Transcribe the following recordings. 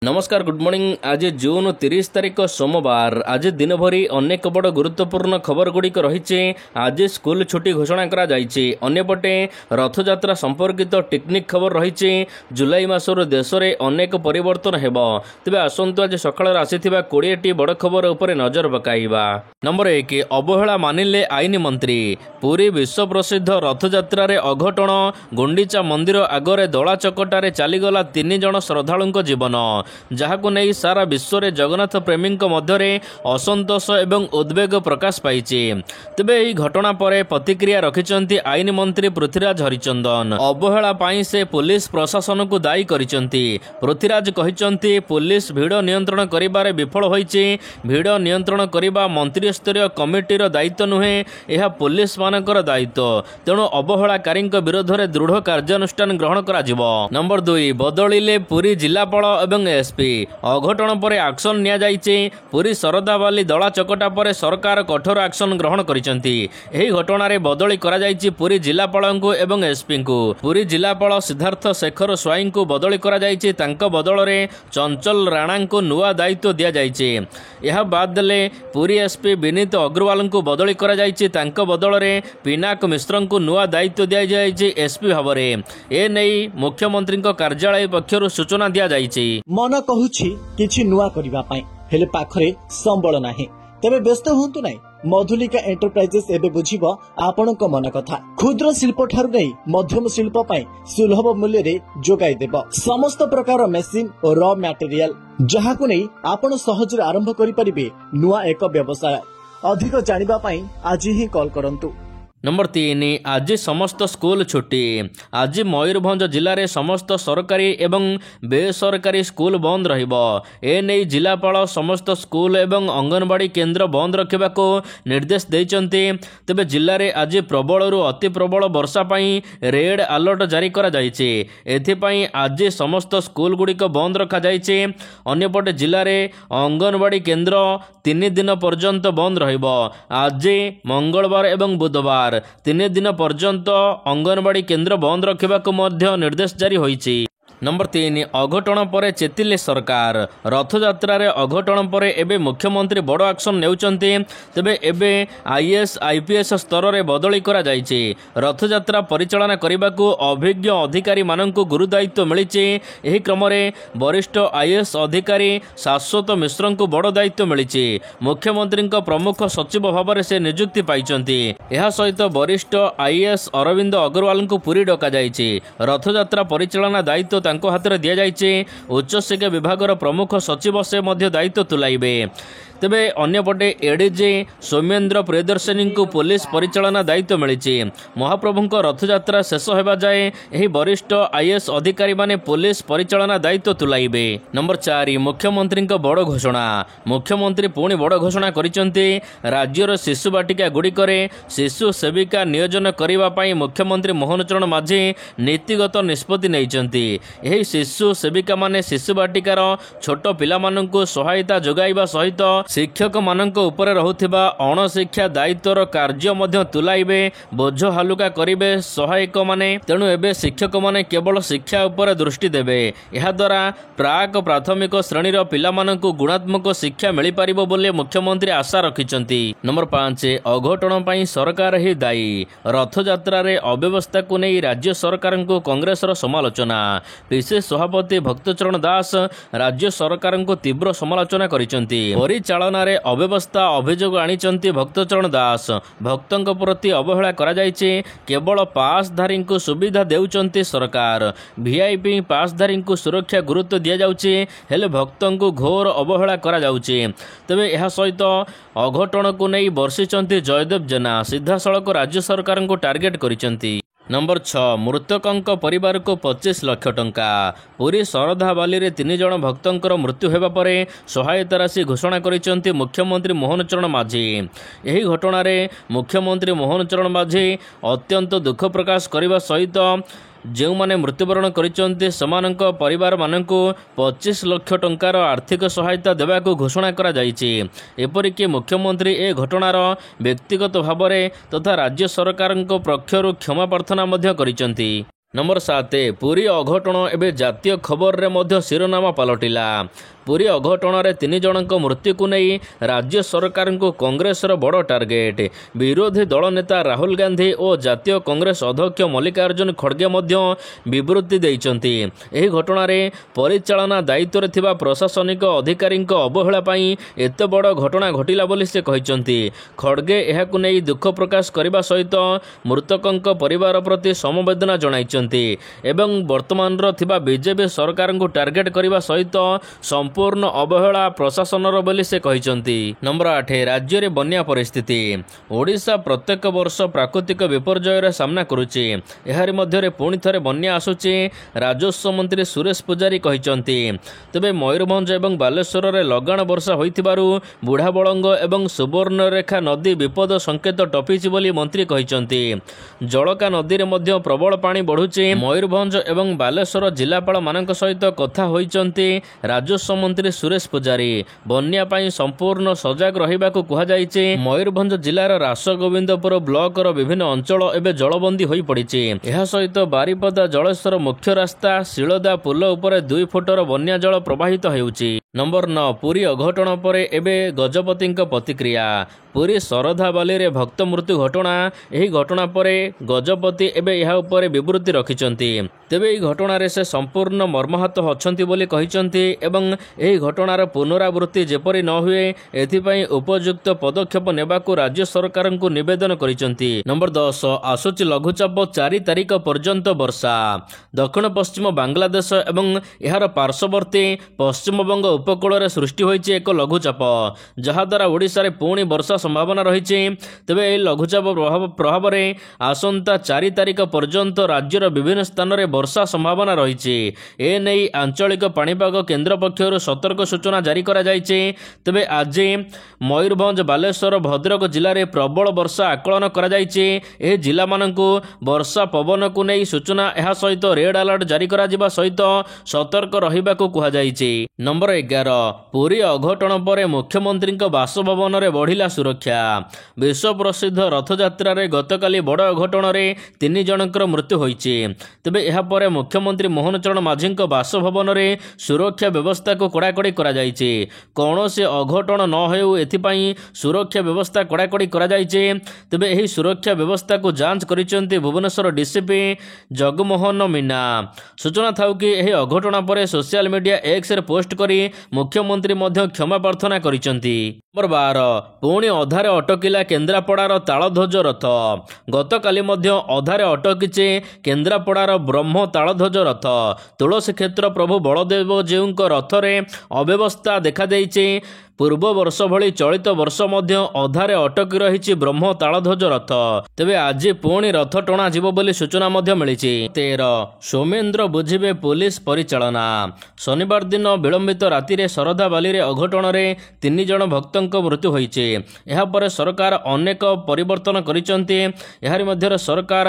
नमस्कार good morning. आज जून 30 तारिख सोमवार। आज दिन भरी अनेक बड़ गुरुत्वपूर्ण खबर गुड़िक रही। आज स्कूल छुट्टी घोषणा करा जायछि। अन्यपटे रथयात्रा संपर्कित टेक्निक खबर रही। जुलाई मासर देश में अनेक परिवर्तन हेब। तेबे आसंतु आज सकाळ आसीथिबा 20टी बड़ खबर उपर नजर पकाइबा। नंबर 1, अवहेला मानिले आईन मंत्री। पुरी विश्व प्रसिद्ध रथयात्रा रे अघटन। गुंडीचा मंदिर आगरे दला चकटारे चलीगला 3 जण श्रद्धालुंक जीवन, जहाकु नहीं सारा विश्व में जगन्नाथ प्रेमी मध्य असंतोष एवं उद्वेग प्रकाश पाई। तेबे यह घटना पर प्रतिक्रिया रखिंट आईन मंत्री पृथ्वीराज हरिचंदन। अवहेला पाई से पुलिस प्रशासन को दायी करिसेंती। पृथ्वीराज कहिसेंती पुलिस भिड़ नियंत्रण करिबारे विफल होईछि। भिड़ नियंत्रण करिबा मंत्री स्तरीय कमिटीर दायित्व नुहे, यह पुलिस मानकर दायित्व। तेणु अवहेलाकारी विरोध में दृढ़ कार्यानुष्ठान ग्रहण करा जिवो। नंबर 2, बदलिले पुरी जिलापाल एवं एसपी। अघटन पर एक्शन निया जाइछि। पुरी सरदाबाली दला चकटा पर सरकार कठोर एक्शन ग्रहण करिसेंती। एही घटना रे बदली करा जाइछि पुरी जिलापाल को एवं एसपी को। पुरी जिलापाल सिद्धार्थ शेखर स्वाई को बदली करा जाइछि। तांको बदल रे चंचल राणा को नुआ दायित्व दिया जाइछि। यह बाद देले पुरी एसपी विनीत अग्रवाल को बदली करा जाइछि। तांको बदल रे पिनाक मिश्र को नुआ दायित्व दिया जाइछि एसपी भाव में। ए नहीं मुख्यमंत्री कार्यालय पक्षर सूचना दिया जाइछि। मन कहूछि किछि नुआ करिबा पई, हेले पाखरे संबल नाही। तेबे व्यस्त हुंतु नाही। मधुलिका एंटरप्राइजेस एबे बुझिबो आपणक मन कथा। क्षुद्र शिल्प ठारू नै मध्यम शिल्प पई सुलभ मूल्य रे जोगाई देबो समस्त प्रकार मेसिन और रॉ मटेरियल, जहाकु नै आपण सहज रे आरंभ करि परिबे नुआ एक व्यवसाय। अधिक जानिबा पई आज ही कॉल करंतु। नंबर 3, आज समस्त स्कूल छुट्टी। आज मयूरभंज जिले में समस्त सरकारी एवं बेसरकारी स्कूल बंद रहिबो। ए नहीं जिलापाल समस्त स्कूल एवं अंगनवाड़ी केन्द्र बंद रखा निर्देश देइचंती। तेबे जिले में आज प्रबल अति प्रबल वर्षा पई रेड अलर्ट जारी करा जाइछि। एथिपई आज समस्त स्कूल गुड़िक बंद रखा जाइछि। अन्यपटे जिले में अंगनवाड़ी केन्द्र 3 दिन पर्यंत बंद रहिबो। आज मंगलवार एवं बुधवार 3 दिन पर्यंत अंगनवाड़ी केन्द्र बंद रखा निर्देश जारी होइछि। नंबर 3, अघटन पर चेतिले सरकार। रथयात्रा रे अघटन पर एबे मुख्यमंत्री बड़ एक्शन नेउचंती। तेबे एबे आईएएस आईपीएस स्तर रे बदली करा जाइछि। रथयात्रा परिचालना करबाकू अभिज्ञ अधिकारी माननकू गुरुदायित्व मिलिछि। एही क्रम रे वरिष्ठ आईएएस अधिकारी शाश्वत मिश्र को बड़ दायित्व मिलिछि। मुख्यमंत्री प्रमुख सचिव भाव में से नियुक्ति पाइचंती। एहा सहित वरिष्ठ आईएएस अरविंद अग्रवाल को पुरी डका जाइछि। रथयात्रा परिचालना दायित्व तांको हाथ में दि जाइछि। उच्च शिक्षा विभाग प्रमुख सचिव से मध्य दायित्व तुलाइबे। तेबे अन्यपटे एडीजी सौमेन्द्र प्रियदर्शनी को पुलिस परिचालना दायित्व मिलिछि। महाप्रभुଙ୍କ रथयात्रा शेष होगा जाए यही वरिष्ठ आईएएस अधिकारी माने पुलिस परिचालना दायित्व तुलाइबे। नंबर 4, मुख्यमंत्री बड़ घोषणा। मुख्यमंत्री पुणी बड़ घोषणा करिसेंती। राज्यर शिशु बाटिका गुड़िकरे शिशु सेविका नियोजन करबा पई मुख्यमंत्री मोहन चरण माझी नीतिगत निष्पत्ति नैचंती। यही शिशु सेविका माने शिशु बाटिकार छोट पिला माननकु सहायता जोगाइबा सहित शिक्षक मानक ऊपर रहुथिबा अणशिक्षा दायित्वर कार्य मध्य तुलाइबे, बोझ हालुका करिबे सहायक माने। तेणु एबे शिक्षक माने केवल शिक्षा ऊपर दृष्टि देबे। एहा द्वारा प्राक प्राथमिक श्रेणीर पिला मानकु गुणात्मक शिक्षा मिली पारिबो बोले मुख्यमंत्री आशा रखिचंती। नंबर 5, अघटन पई सरकार ही दायी। रथयात्रा रे अव्यवस्था को नहीं राज्य सरकार को कांग्रेस रो समालोचना। पीसीसी सभापति भक्तचरण दास राज्य सरकार को तीव्र समालोचना करिसंती। परिचालन रे अव्यवस्था अभियोग आनिचंती भक्तचरण दास। भक्तों प्रति अवहेला करा जाइछि। केवल पासधारी को सुविधा देउचंती सरकार। वीआईपी पासधारी को सुरक्षा गुरुत्व दिया जाउछि, हेले भक्तों को घोर अवहेला करा जाउछि। तबे एहा सहित अघटन को नहीं बर्षिचंती जयदेव जेना। सीधासळख राज्य सरकार को टार्गेट करिचंती। नंबर 6, मृतकों परिवार को 25 लाख टंका। पुरी शरधाबाली रे 3 जण भक्तों मृत्यु होगा पर सहायता राशि घोषणा करिसेंती मुख्यमंत्री मोहन चरण माझी। यही घटना रे मुख्यमंत्री मोहन चरण माझी अत्यंत दुख प्रकाश करने सहित जो माने मृत्युवरण करिसेंती सेमानक परिवार मानकु 25 लाख टंकार आर्थिक सहायता देवाको घोषणा करा जाइछि। एपरिक मुख्यमंत्री ए घटनार व्यक्तिगत भाव में तथा राज्य सरकार पक्षरु क्षमा प्रार्थना मध्य करिसेंती। नंबर 7 पुरी अघटन एवं जातीय खबर रे मध्य शिरोनाम पलटिला। पुरी अघटन रे 3 जनक मृत्यु को नहीं राज्य सरकार को कांग्रेस बड़ टार्गेट। विरोधी दल नेता राहुल गांधी और जातीय कांग्रेस अध्यक्ष मल्लिकार्जुन खड़गे विवृत्ति देइचंती। एही घटना रे परिचालना दायित्व रे थिबा प्रशासनिक अधिकारी अवहेला पई एते बड़ घटना घटिला बोली से कहिचंती। खड़गे एहाकु नहीं दुख प्रकाश करने सहित मृतकंक परिवार प्रति समवेदना जणाइचंती एवं वर्तमान थिबा बीजेपी सरकार को टार्गेट करने सहित संपूर्ण अवहेला प्रशासनर बोली से कहिचंती। नंबर 8 राज्य रे बन्या परिस्थिति। ओडिशा प्रत्येक वर्ष प्राकृतिक विपर्यय रे सामना करुची। एहारी मध्य रे पुणी थरे बन्या आसुची। राजस्व मंत्री सुरेश पुजारी कहिचंती। तबे मयूरभंज एवं बालेश्वर रे लगाण वर्षा होइथिबारु बुढ़ाबळंग एवं सुवर्णरेखा नदी विपद संकेत टपिची बोली मंत्री कहिचंती। जळका नदी रे मध्य प्रबल पानी बढ़ुची। मयूरभंज एवं बालेश्वर जिलापाल मानक सहित कथा होइचंती राजस्व मंत्री सुरेश पुजारी। बन्या पाई संपूर्ण सजग रहिबाकु कुहा जायछि। मयूरभंज जिलार रासगोविंदपुर ब्लॉक रो विभिन्न अंचल एबे जलबंदी होई पड़िछि। एहा सहित बारिपदा जलेश्वर मुख्य रास्ता शिलदा पुल उपरे 2 फुटर बन्या जल प्रवाहित हेउछि। नंबर 9 पुरी अघटन परे एबे गजपतिंक प्रतिक्रिया। पुरी शरधाबाली रे भक्त मृत्यु घटना। एही घटना परे गजपति एबे एहा उपरे विवृत्ति रखिचंती। तेबे एही घटना रे से संपूर्ण मर्माहत होछंती बोली कहिचंती एवं एही घटनार पुनरावृत्ति जेपरि न हुए एथिपई उपयुक्त पदक्षेप नेबाकू राज्य सरकार को निवेदन करिचंती। नंबर 10 आसुची लघुचाप 4 तारिख पर्यंत वर्षा। दक्षिण पश्चिम बांग्लादेश एवं एहार पार्श्ववर्ती पश्चिमबंग उपकूल रे सृष्टि होइछि एक लघुचाप, जहा द्वारा ओडिशा रे पुणी वर्षा संभावना रही। तेबे एही लघुचाप प्रभाव रे आसंता 4 तारिख पर्यंत राज्यर विभिन्न स्थान रे वर्षा संभावना रही। ए नै आंचलिक पाणीपाग केन्द्र पक्षर सतर्क सूचना जारी करा जायछि। तेबे आज मयूरभंज बालेश्वर भद्रक जिले में प्रबल वर्षा आकलन करा जायछि। एही जिला मानकु वर्षा पवन को नहीं सूचना एहा सहित रेड अलर्ट जारी करा जिबा सहित सतर्क रहिबाकू कुहा जायछि। नंबर 11 पुरी अघटन पर मुख्यमंत्री बासभवन रे बढ़िला सुरक्षा। विश्व प्रसिद्ध रथयात्रा रे गतकाली बड़ अघटन रे 3 जनकर मृत्यु होइछि। तेबे एहा परे मुख्यमंत्री मोहन चरण माझी बासभवन रे सुरक्षा व्यवस्था को कड़ाकड़ी करा जायछि। कौनसी अघटन न हेउ एथिपई सुरक्षा व्यवस्था कड़ाकड़ी करा जायछि। तेबे एही सुरक्षा व्यवस्था को जांच करिसेंती भुवनेश्वर डीसीपी जगमोहन मीना। सूचना थाउ कि एही अघटन पर social media X ray post करी मुख्यमंत्री मध्य क्षमा प्रार्थना करिसेंती। नंबर 12 पुणी अधारे अटकिला केन्द्रापड़ार तालध्वज रथ। गतकाली मध्य अधारे अटकिचे केन्द्रापड़ार ब्रह्म तालध्वज रथ। तुलसी क्षेत्र प्रभु बलदेव जीउଙ୍କ रथरे अव्यवस्था देखा देइছে। पूर्व वर्ष भली चलित वर्ष मध्य अधारे अटकी रही ब्रह्म तालध्वज रथ। तेबे आज पुणी रथ टणा जीव बोली सूचना मध्य मिलिछि। 13 सौमेन्द्र बुझिबे पुलिस परिचालना। शनिवार दिन विलंबित राति रे शरधाबाली रे अघटन रे 3 जन भक्तंक मृत्यु होइछि। एहा परे सरकार अनेक परिवर्तन करिसंती। एहारि मध्य सरकार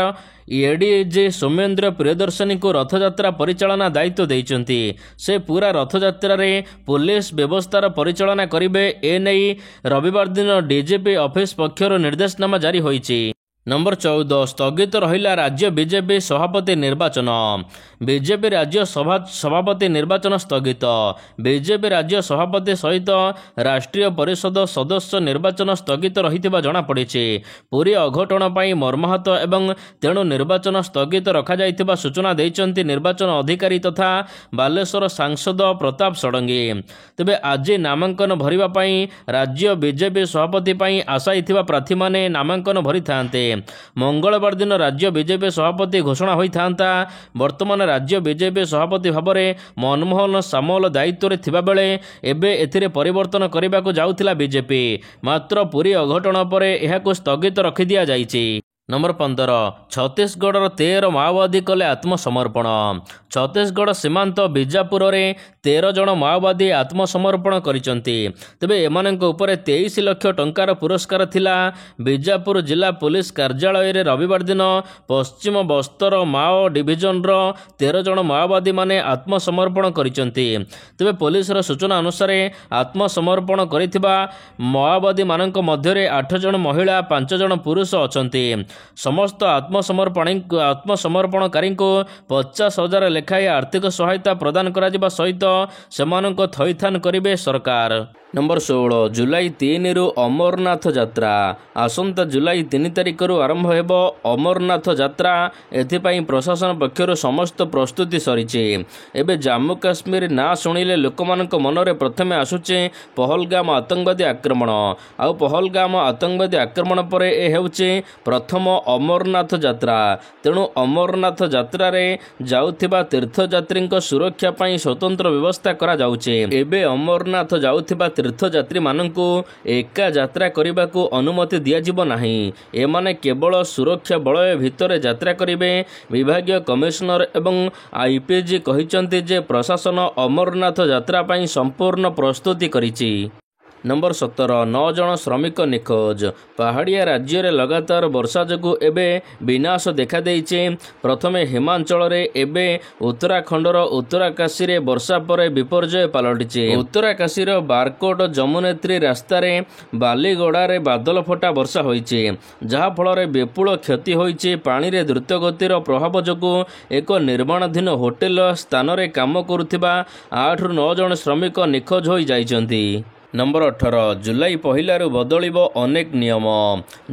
एडीजी सौमेन्द्र प्रियदर्शनी को रथयात्रा परिचालना दायित्व देइचंती। से पूरा रथयात्रा रे पुलिस व्यवस्थार परिचालना करिबे। ए नै रविवार दिन डीजीपी ऑफिस पक्षर निर्देशनामा जारी होइछि। नंबर 14 स्थगित रहिला राज्य बीजेपी सभापति निर्वाचन। बीजेपी राज्य सभापति निर्वाचन स्थगित। बीजेपी राज्य सभापति सहित राष्ट्रीय परिषद सदस्य निर्वाचन स्थगित रहिथिबा जणा पड़िछि। पुरी अघटन पई मर्माहत एवं तेणु निर्वाचन स्थगित रखा जाइथिबा सूचना दैचंती निर्वाचन अधिकारी तथा बालेश्वर सांसद प्रताप षडंगी। तेबे आज नामांकन भरिबा पई राज्य बीजेपी सभापति पई आशाइथिबा प्रार्थी माने नामांकन भरि थांते। मंगलवार दिन राज्य बीजेपी सभापति घोषणा होई थांता। वर्तमान राज्य बीजेपी सभापति भाबरे मनमोहन सामल दायित्व रे थिबा बेले एबे एथिरे परिवर्तन करिबाकू जाउथिला बीजेपी। मात्र पुरी अघटन परे एहाकू स्थगित रखि दिया जाइछि। नंबर 15 छत्तीसगढ़ 13 माओवादी कले आत्मसमर्पण। छत्तीसगढ़ सीमांत बीजापुर रे 13 ଜଣ ମାଓବାଦୀ ଆତ୍ମସମର୍ପଣ କରିଛନ୍ତି। ତେବେ ଏମାନଙ୍କ ଉପରେ 23 ଲକ୍ଷ ଟଙ୍କାର ପୁରସ୍କାର ଥିଲା। ବିଜାପୁର ଜିଲ୍ଲା ପୁଲିସ କାର୍ଯ୍ୟାଳୟରେ ରବିବାର ଦିନ ପଶ୍ଚିମ ବସ୍ତର ମାଓ ଡିଭିଜନର 13 ଜଣ ମାଓବାଦୀମାନେ ଆତ୍ମସମର୍ପଣ କରିଛନ୍ତି। ତେବେ ପୋଲିସର ସୂଚନା ଅନୁସାରେ ଆତ୍ମସମର୍ପଣ କରିଥିବା ମାଓବାଦୀମାନଙ୍କ ମଧ୍ୟରେ 8 ଜଣ ମହିଳା 5 ଜଣ ପୁରୁଷ ଅଛନ୍ତି। ସମସ୍ତ ଆତ୍ମସମର୍ପଣକାରୀଙ୍କୁ 50,000 ଲେଖାଏଁ ଆର୍ଥିକ ସହାୟତା ପ୍ରଦାନ କରାଯିବା ସହିତ ସେମାନଙ୍କ ଥଇଥାନ କରିବେ ସରକାର। ନମ୍ବର 16 ଜୁଲାଇ 3ରୁ ଅମରନାଥ ଯାତ୍ରା। ଆସନ୍ତା ଜୁଲାଇ 3 ତାରିଖରୁ ଆରମ୍ଭ ହେବ ଅମରନାଥ ଯାତ୍ରା। ଏଥିପାଇଁ ପ୍ରଶାସନ ପକ୍ଷରୁ ସମସ୍ତ ପ୍ରସ୍ତୁତି ସରିଛି। ଏବେ ଜାମ୍ମୁ କାଶ୍ମୀର ନାଁ ଶୁଣିଲେ ଲୋକମାନଙ୍କ ମନରେ ପ୍ରଥମେ ଆସୁଛି ପହଲଗାମ ଆତଙ୍କବାଦୀ ଆକ୍ରମଣ। ଆଉ ପହଲଗାମ ଆତଙ୍କବାଦୀ ଆକ୍ରମଣ ପରେ ଏ ହେଉଛି ପ୍ରଥମ ଅମରନାଥ ଯାତ୍ରା। ତେଣୁ ଅମରନାଥ ଯାତ୍ରାରେ ଯାଉଥିବା ତୀର୍ଥଯାତ୍ରୀଙ୍କ ସୁରକ୍ଷା ପାଇଁ ସ୍ୱତନ୍ତ୍ର ବ୍ୟବସ୍ଥା କରାଯାଉଛି। ଏବେ ଅମରନାଥ ଯାଉଥିବା ତୀର୍ଥଯାତ୍ରୀମାନଙ୍କୁ ଏକା ଯାତ୍ରା କରିବାକୁ ଅନୁମତି ଦିଆଯିବ ନାହିଁ। ଏମାନେ କେବଳ ସୁରକ୍ଷା ବଳୟ ଭିତରେ ଯାତ୍ରା କରିବେ। ବିଭାଗୀୟ କମିଶନର ଏବଂ ଆଇପିଜି କହିଛନ୍ତି ଯେ ପ୍ରଶାସନ ଅମରନାଥ ଯାତ୍ରା ପାଇଁ ସମ୍ପୂର୍ଣ୍ଣ ପ୍ରସ୍ତୁତି କରିଛି। ନମ୍ବର 17 9 ଜଣ ଶ୍ରମିକ ନିଖୋଜ। ପାହାଡ଼ିଆ ରାଜ୍ୟରେ ଲଗାତାର ବର୍ଷା ଯୋଗୁଁ ଏବେ ବିନାଶ ଦେଖାଦେଇଛି। ପ୍ରଥମେ ହିମାଞ୍ଚଳରେ, ଏବେ ଉତ୍ତରାଖଣ୍ଡର ଉତ୍ତରାକାଶୀରେ ବର୍ଷା ପରେ ବିପର୍ଯ୍ୟୟ ପାଲଟିଛି। ଉତ୍ତରାକାଶୀର ବାରକୋଟ ଯମୁନେତ୍ରୀ ରାସ୍ତାରେ ବାଲିଗଡ଼ାରେ ବାଦଲ ଫଟା ବର୍ଷା ହୋଇଛି, ଯାହାଫଳରେ ବିପୁଳ କ୍ଷତି ହୋଇଛି। ପାଣିରେ ଦ୍ରୁତଗତିର ପ୍ରଭାବ ଯୋଗୁଁ ଏକ ନିର୍ମାଣାଧୀନ ହୋଟେଲ ସ୍ଥାନରେ କାମ କରୁଥିବା 8ରୁ 9 ଜଣ ଶ୍ରମିକ ନିଖୋଜ ହୋଇଯାଇଛନ୍ତି। ନମ୍ବର 18 ଜୁଲାଇ 1ରୁ ବଦଳିବ ଅନେକ ନିୟମ।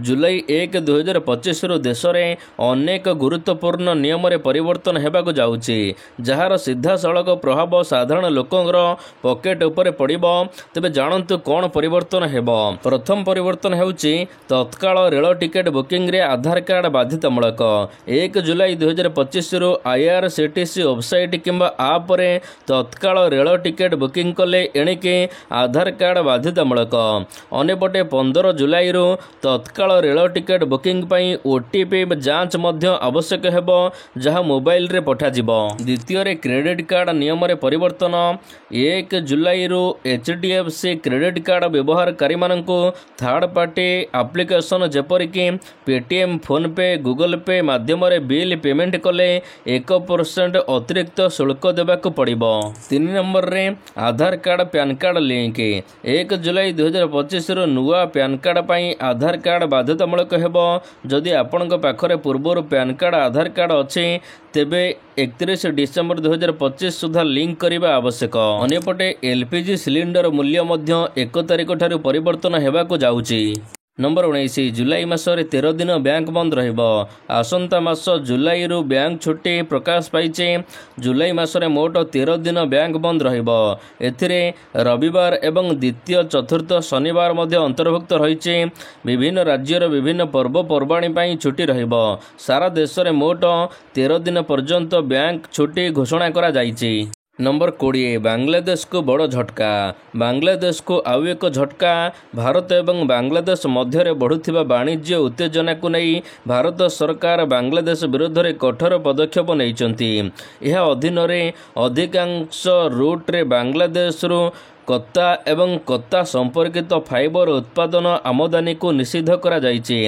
ଜୁଲାଇ 1, 2025ରୁ ଦେଶରେ ଅନେକ ଗୁରୁତ୍ୱପୂର୍ଣ୍ଣ ନିୟମରେ ପରିବର୍ତ୍ତନ ହେବାକୁ ଯାଉଛି, ଯାହାର ସିଧାସଳଖ ପ୍ରଭାବ ସାଧାରଣ ଲୋକଙ୍କର ପକେଟ ଉପରେ ପଡ଼ିବ। ତେବେ ଜାଣନ୍ତୁ କ'ଣ ପରିବର୍ତ୍ତନ ହେବ। ପ୍ରଥମ ପରିବର୍ତ୍ତନ ହେଉଛି ତତ୍କାଳ ରେଳ ଟିକେଟ ବୁକିଂରେ ଆଧାର କାର୍ଡ ବାଧ୍ୟତାମୂଳକ। 1 ଜୁଲାଇ 2025ରୁ IRCTC ୱେବସାଇଟ୍ କିମ୍ବା ଆପ୍ରେ ତତ୍କାଳ ରେଳ ଟିକେଟ ବୁକିଂ କଲେ ଏଣିକି ଆଧାର କାର୍ଡ ବାଧ୍ୟତାମୂଳକ। ଅନ୍ୟପଟେ 15 ଜୁଲାଇରୁ ତତ୍କାଳ ରେଳ ଟିକେଟ ବୁକିଂ ପାଇଁ OTP ଯାଞ୍ଚ ମଧ୍ୟ ଆବଶ୍ୟକ ହେବ, ଯାହା ମୋବାଇଲରେ ପଠାଯିବ। ଦ୍ୱିତୀୟରେ କ୍ରେଡିଟ୍ କାର୍ଡ ନିୟମରେ ପରିବର୍ତ୍ତନ। 1 ଜୁଲାଇରୁ HDFC କ୍ରେଡିଟ୍ କାର୍ଡ ବ୍ୟବହାରକାରୀମାନଙ୍କୁ ଥାର୍ଡ ପାର୍ଟି ଆପ୍ଲିକେସନ ଯେପରିକି ପେଟିଏମ୍, ଫୋନ୍ପେ, ଗୁଗଲ ପେ ମାଧ୍ୟମରେ ବିଲ୍ ପେମେଣ୍ଟ କଲେ 1% ଅତିରିକ୍ତ ଶୁଳ୍କ ଦେବାକୁ ପଡ଼ିବ। 3 ନମ୍ବରରେ Aadhaar card PAN card link. 1 ଜୁଲାଇ 2025ରୁ ନୂଆ ପ୍ୟାନ୍ କାର୍ଡ ପାଇଁ ଆଧାର କାର୍ଡ ବାଧ୍ୟତାମୂଳକ ହେବ। ଯଦି ଆପଣଙ୍କ ପାଖରେ ପୂର୍ବରୁ ପ୍ୟାନ୍ କାର୍ଡ ଆଧାର କାର୍ଡ ଅଛି, ତେବେ 31 ଡିସେମ୍ବର 2025 ସୁଦ୍ଧା ଲିଙ୍କ କରିବା ଆବଶ୍ୟକ। ଅନ୍ୟପଟେ LPG ସିଲିଣ୍ଡର ମୂଲ୍ୟ ମଧ୍ୟ 1 ତାରିଖ ଠାରୁ ପରିବର୍ତ୍ତନ ହେବାକୁ ଯାଉଛି। ନମ୍ବର 19 ଜୁଲାଇ ମାସରେ 13 ଦିନ ବ୍ୟାଙ୍କ ବନ୍ଦ ରହିବ। ଆସନ୍ତା ମାସ ଜୁଲାଇରୁ ବ୍ୟାଙ୍କ ଛୁଟି ପ୍ରକାଶ ପାଇଛି। ଜୁଲାଇ ମାସରେ ମୋଟ 13 ଦିନ ବ୍ୟାଙ୍କ ବନ୍ଦ ରହିବ। ଏଥିରେ ରବିବାର ଏବଂ ଦ୍ୱିତୀୟ, ଚତୁର୍ଥ ଶନିବାର ମଧ୍ୟ ଅନ୍ତର୍ଭୁକ୍ତ ରହିଛି। ବିଭିନ୍ନ ରାଜ୍ୟର ବିଭିନ୍ନ ପର୍ବପର୍ବାଣୀ ପାଇଁ ଛୁଟି ରହିବ। ସାରା ଦେଶରେ ମୋଟ 13 ଦିନ ପର୍ଯ୍ୟନ୍ତ ବ୍ୟାଙ୍କ ଛୁଟି ଘୋଷଣା କରାଯାଇଛି। ନମ୍ବର 20 ବାଂଲାଦେଶକୁ ବଡ଼ ଝଟକା। ବାଂଲାଦେଶକୁ ଆଉ ଏକ ଝଟକା। ଭାରତ ଏବଂ ବାଂଲାଦେଶ ମଧ୍ୟରେ ବଢ଼ୁଥିବା ବାଣିଜ୍ୟ ଉତ୍ତେଜନାକୁ ନେଇ ଭାରତ ସରକାର ବାଂଲାଦେଶ ବିରୋଧରେ କଠୋର ପଦକ୍ଷେପ ନେଇଛନ୍ତି। ଏହା ଅଧୀନରେ ଅଧିକାଂଶ ରୁଟ୍ରେ ବାଂଲାଦେଶରୁ କତା ଏବଂ କତା ସମ୍ପର୍କିତ ଫାଇବର ଉତ୍ପାଦନ ଆମଦାନୀକୁ ନିଷିଦ୍ଧ କରାଯାଇଛି।